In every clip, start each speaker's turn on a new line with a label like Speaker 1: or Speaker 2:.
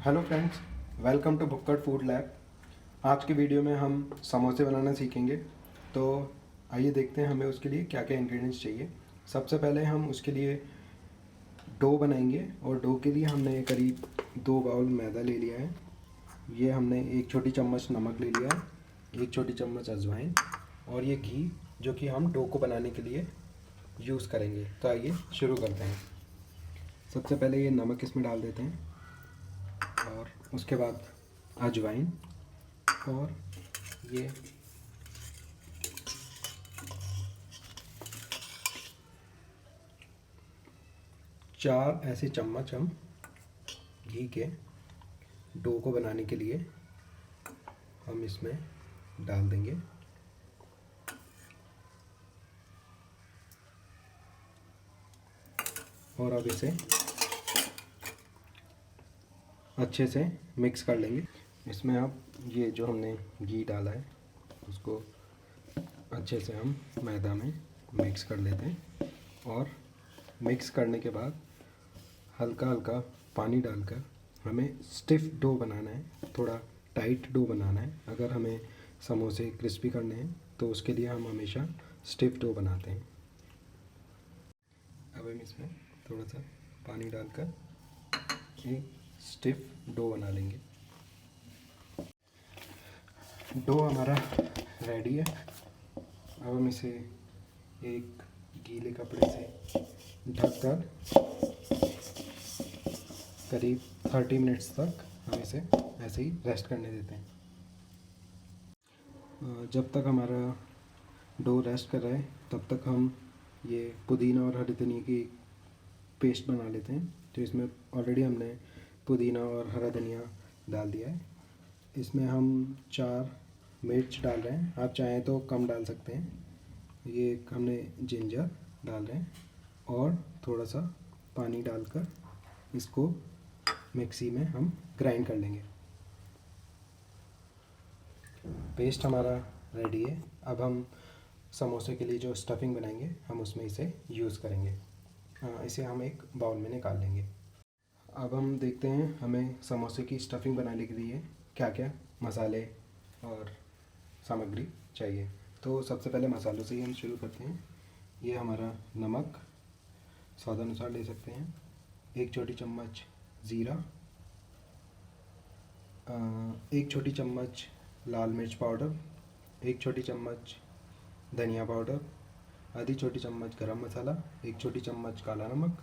Speaker 1: Hello friends, welcome to Bhukkad food lab. आज की video में हम समोसे बनाना सीखेंगे। तो आइए देखते हैं हमें उसके लिए क्या क्या इंग्रेडिएंट्स चाहिए। सबसे पहले हम उसके लिए डो बनाएंगे और डो के लिए हमने करीब 2 बाउल मैदा ले लिया है। ये हमने 1 छोटी चम्मच नमक ले लिया है, 1 छोटी चम्मच अजवाइन और ये घी जो कि हम डो को बनाने के लिए यूज़ करेंगे। तो आइए शुरू करते हैं। सबसे पहले ये नमक इसमें डाल देते हैं और उसके बाद अजवाइन और ये 4 ऐसे चम्मच हम घी के डो को बनाने के लिए हम इसमें डाल देंगे। और अब इसे अच्छे से मिक्स कर लेंगे। इसमें अब ये जो हमने घी डाला है उसको अच्छे से हम मैदा में मिक्स कर लेते हैं और मिक्स करने के बाद हल्का हल्का पानी डालकर हमें स्टिफ डो बनाना है, थोड़ा टाइट डो बनाना है। अगर हमें समोसे क्रिस्पी करने हैं तो उसके लिए हम हमेशा स्टिफ डो बनाते हैं। अब हम इसमें थोड़ा सा पानी डालकर एक स्टिफ डो बना लेंगे। डो हमारा रेडी है। अब हम इसे एक गीले कपड़े से ढककर करीब 30 मिनट्स तक हम इसे ऐसे ही रेस्ट करने देते हैं। जब तक हमारा डो रेस्ट कर रहा है तब तक हम ये पुदीना और हरी धनिया की पेस्ट बना लेते हैं। तो इसमें ऑलरेडी हमने पुदीना और हरा धनिया डाल दिया है। इसमें हम 4 मिर्च डाल रहे हैं, आप चाहें तो कम डाल सकते हैं। ये हमने जिंजर डाल रहे हैं और थोड़ा सा पानी डालकर इसको मिक्सी में हम ग्राइंड कर लेंगे। पेस्ट हमारा रेडी है। अब हम समोसे के लिए जो स्टफिंग बनाएंगे हम उसमें इसे यूज़ करेंगे। इसे हम एक बाउल में निकाल लेंगे। अब हम देखते हैं हमें समोसे की स्टफिंग बनाने के लिए क्या क्या मसाले और सामग्री चाहिए। तो सबसे पहले मसालों से ही हम शुरू करते हैं। ये हमारा नमक स्वादानुसार ले सकते हैं, 1 छोटी चम्मच ज़ीरा, 1 छोटी चम्मच लाल मिर्च पाउडर, 1 छोटी चम्मच धनिया पाउडर, आधी छोटी चम्मच गरम मसाला, 1 छोटी चम्मच काला नमक,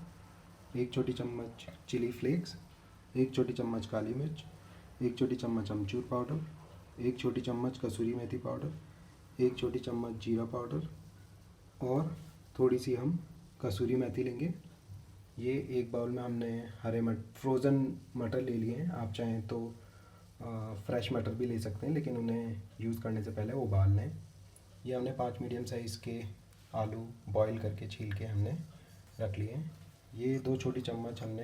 Speaker 1: 1 छोटी चम्मच चिली फ्लेक्स, 1 छोटी चम्मच काली मिर्च, 1 छोटी चम्मच अमचूर पाउडर, 1 छोटी चम्मच कसूरी मेथी पाउडर, 1 छोटी चम्मच जीरा पाउडर और थोड़ी सी हम कसूरी मेथी लेंगे। ये एक बाउल में हमने फ्रोज़न मटर ले लिए हैं। आप चाहें तो फ्रेश मटर भी ले सकते हैं, लेकिन उन्हें यूज़ करने से पहले उबाल लें। ये हमने 5 मीडियम साइज़ के आलू बॉईल करके छील के हमने रख लिए हैं। ये 2 छोटी चम्मच हमने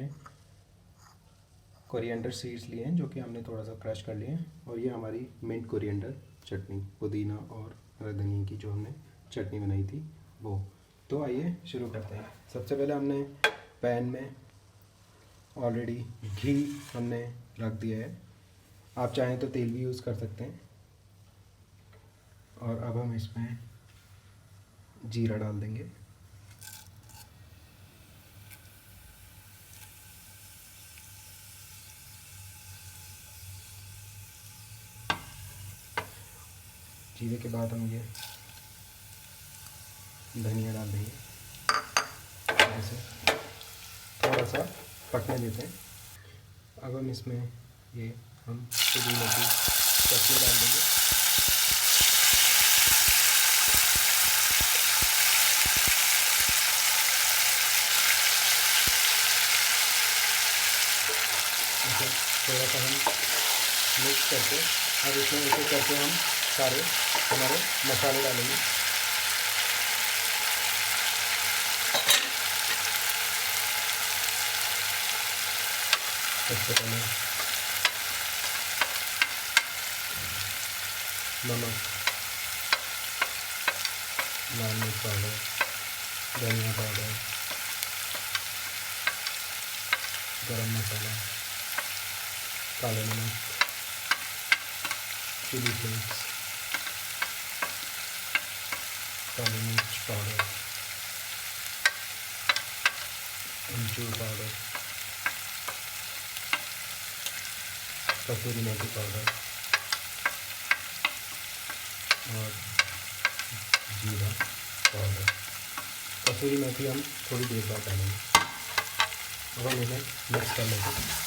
Speaker 1: कोरिएंडर सीड्स लिए हैं जो कि हमने थोड़ा सा क्रश कर लिए हैं। और ये हमारी मिंट कोरिएंडर चटनी, पुदीना और हरा धनिया की जो हमने चटनी बनाई थी वो। तो आइए शुरू करते हैं। सबसे पहले हमने पैन में ऑलरेडी घी हमने रख दिया है, आप चाहें तो तेल भी यूज़ कर सकते हैं। और अब हम इसमें जीरा डाल देंगे। जीरे के बाद हम ये धनिया डाल देंगे, ऐसे थोड़ा सा पकने देते हैं। अब हम इसमें ये हम पुदीना की चटनी डाल देंगे। इसे थोड़ा सा हम मिक्स करके अब इसमें ऐसे करके हम सारे हमारे मसाले डालेंगे। सबसे पहले नमक, लाल मिर्च पाउडर, धनिया पाउडर, गरम मसाला, काला नमक, चिली फ्लेक्स, काली मिर्च पाउडर, अमचूर पाउडर, कसूरी मेथी पाउडर और जीरा पाउडर। कसूरी मेथी हम थोड़ी देर बाद डालेंगे। अब हम इन्हें मिक्स कर लेंगे।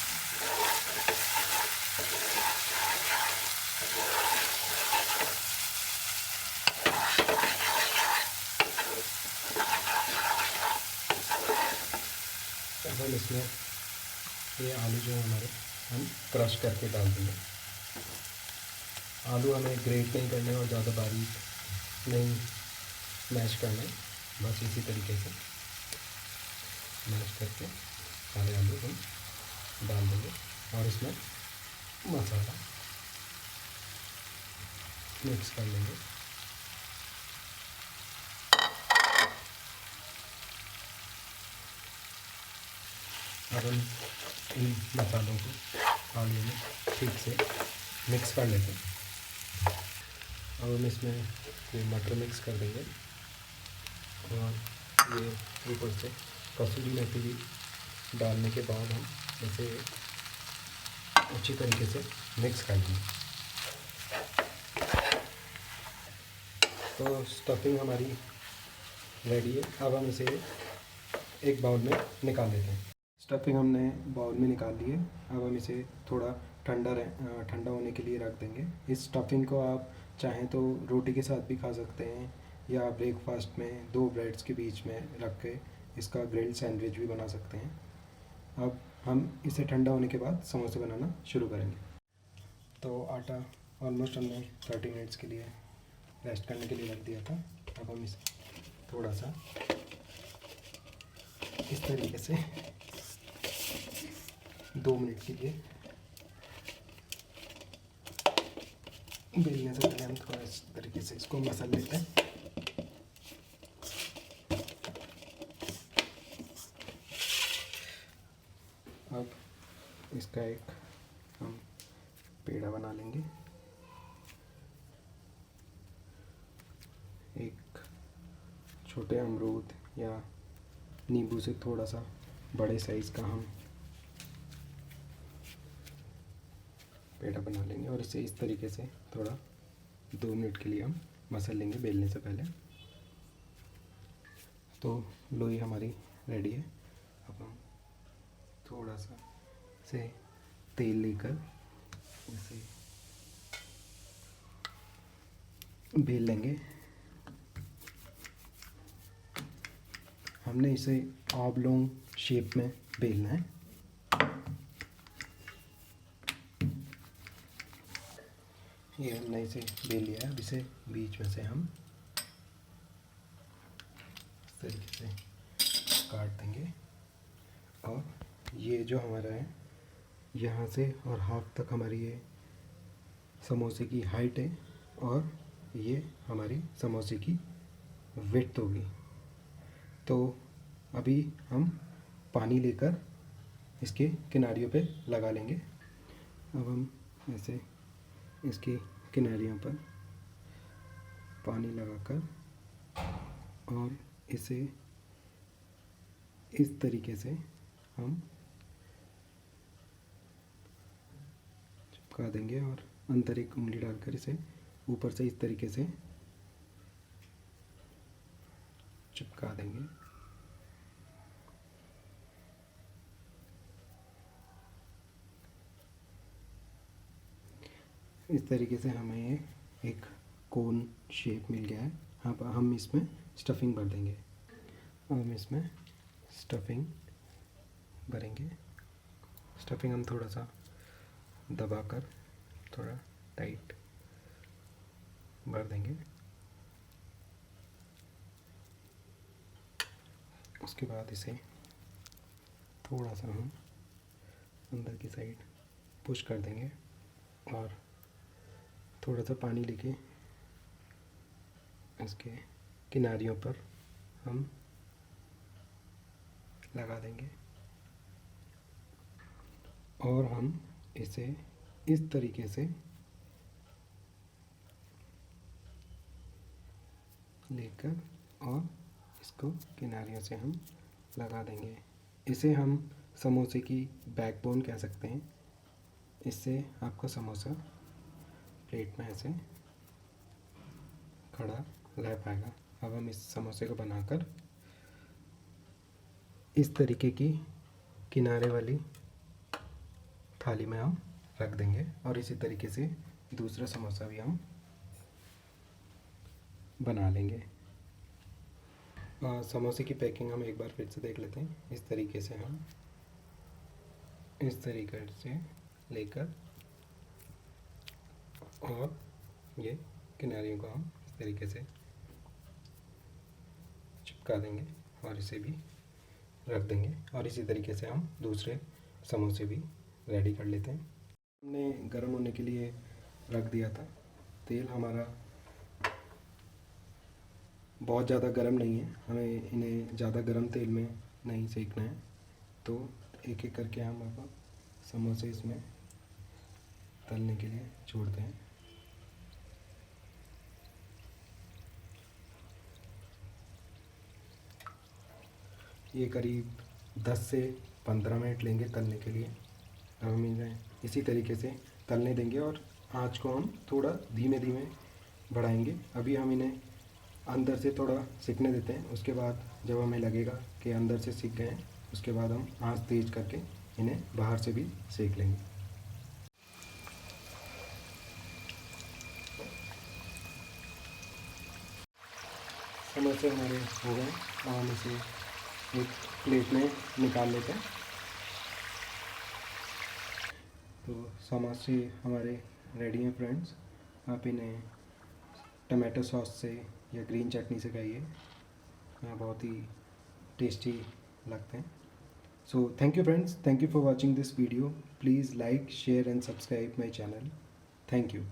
Speaker 1: अब हम इसमें ये आलू जो हमारे हम क्रश करके डाल देंगे। आलू हमें ग्रेट नहीं करने और ज़्यादा बारीक नहीं मैश करना है, बस इसी तरीके से मैश करके सारे आलू हम डाल देंगे और इसमें मसाला मिक्स कर लेंगे। अब हम इन मसालों को आलू में ठीक से मिक्स कर लेते हैं। अब हम इसमें ये मटर मिक्स कर देंगे और ये ऊपर से कसूरी मेथी भी डालने के बाद हम इसे अच्छी तरीके से मिक्स कर लेंगे। तो स्टफिंग हमारी रेडी है। अब हम इसे एक बाउल में निकाल लेते हैं। स्टफिंग हमने बाउल में निकाल ली है। अब हम इसे थोड़ा ठंडा होने के लिए रख देंगे। इस स्टफिंग को आप चाहें तो रोटी के साथ भी खा सकते हैं या ब्रेकफास्ट में 2 ब्रेड्स के बीच में रख के इसका ग्रिल्ड सैंडविच भी बना सकते हैं। अब हम इसे ठंडा होने के बाद समोसे बनाना शुरू करेंगे। तो आटा ऑलमोस्ट हमने 30 मिनट्स के लिए रेस्ट करने के लिए रख दिया था। अब हम इसे थोड़ा सा इस तरीके से 2 मिनट के लिए बेलने से पहले हम थोड़ा इस तरीके से इसको मसल लेते हैं। अब इसका एक हम पेड़ा बना लेंगे। एक छोटे अमरूद या नींबू से थोड़ा सा बड़े साइज़ का हम पेड़ा बना लेंगे और इसे इस तरीके से थोड़ा 2 मिनट के लिए हम मसल लेंगे बेलने से पहले। तो लोई हमारी रेडी है। अब हम थोड़ा सा से तेल लेकर इसे बेल लेंगे। हमने इसे ऑबलोंग शेप में बेलना है। ये हमने इसे बेल लिया है। अब इसे बीच में से हम इस तरीके से काट देंगे और ये जो हमारा है यहाँ से और हाफ तक हमारी ये समोसे की हाइट है और ये हमारी समोसे की विड्थ होगी। तो अभी हम पानी लेकर इसके किनारियों पे लगा लेंगे। अब हम ऐसे इसके किनारियों पर पानी लगाकर और इसे इस तरीके से हम चिपका देंगे और अंदर एक उंगली डालकर इसे ऊपर से इस तरीके से चिपका देंगे। इस तरीके से हमें ये एक कोन शेप मिल गया है। अब हम इसमें स्टफिंग भर देंगे। अब हम इसमें स्टफिंग भरेंगे। स्टफिंग हम थोड़ा सा दबाकर थोड़ा टाइट भर देंगे। उसके बाद इसे थोड़ा सा हम अंदर की साइड पुश कर देंगे और थोड़ा सा पानी लेके इसके किनारियों पर हम लगा देंगे और हम इसे इस तरीके से लेकर और इसको किनारियों से हम लगा देंगे। इसे हम समोसे की बैकबोन कह सकते हैं। इससे आपका समोसा प्लेट में ऐसे खड़ा रह पाएगा। अब हम इस समोसे को बनाकर इस तरीके की किनारे वाली थाली में हम रख देंगे और इसी तरीके से दूसरा समोसा भी हम बना लेंगे। समोसे की पैकिंग हम एक बार फिर से देख लेते हैं। इस तरीके से हम इस तरीके से लेकर और ये किनारियों को हम इस तरीके से चिपका देंगे और इसे भी रख देंगे और इसी तरीके से हम दूसरे समोसे भी रेडी कर लेते हैं। हमने गर्म होने के लिए रख दिया था। तेल हमारा बहुत ज़्यादा गर्म नहीं है, हमें इन्हें ज़्यादा गर्म तेल में नहीं सेकना है। तो एक एक करके हम अब समोसे इसमें तलने के लिए छोड़ते हैं। ये करीब 10 से 15 मिनट लेंगे तलने के लिए। अब हम इन्हें इसी तरीके से तलने देंगे और आँच को हम थोड़ा धीमे धीमे बढ़ाएंगे। अभी हम इन्हें अंदर से थोड़ा सिकने देते हैं। उसके बाद जब हमें लगेगा कि अंदर से सिक गए हैं, उसके बाद हम आँच तेज़ करके इन्हें बाहर से भी सेक लेंगे। समोसे हमारे हो गए और हम इसे एक प्लेट में निकाल लेते हैं। तो समोसे हमारे रेडी हैं फ्रेंड्स। आप इन्हें टमाटो सॉस से या ग्रीन चटनी से खाइए, बहुत ही टेस्टी लगते हैं। So thank you friends, thank you for watching this video. Please like, share and subscribe my channel. Thank you.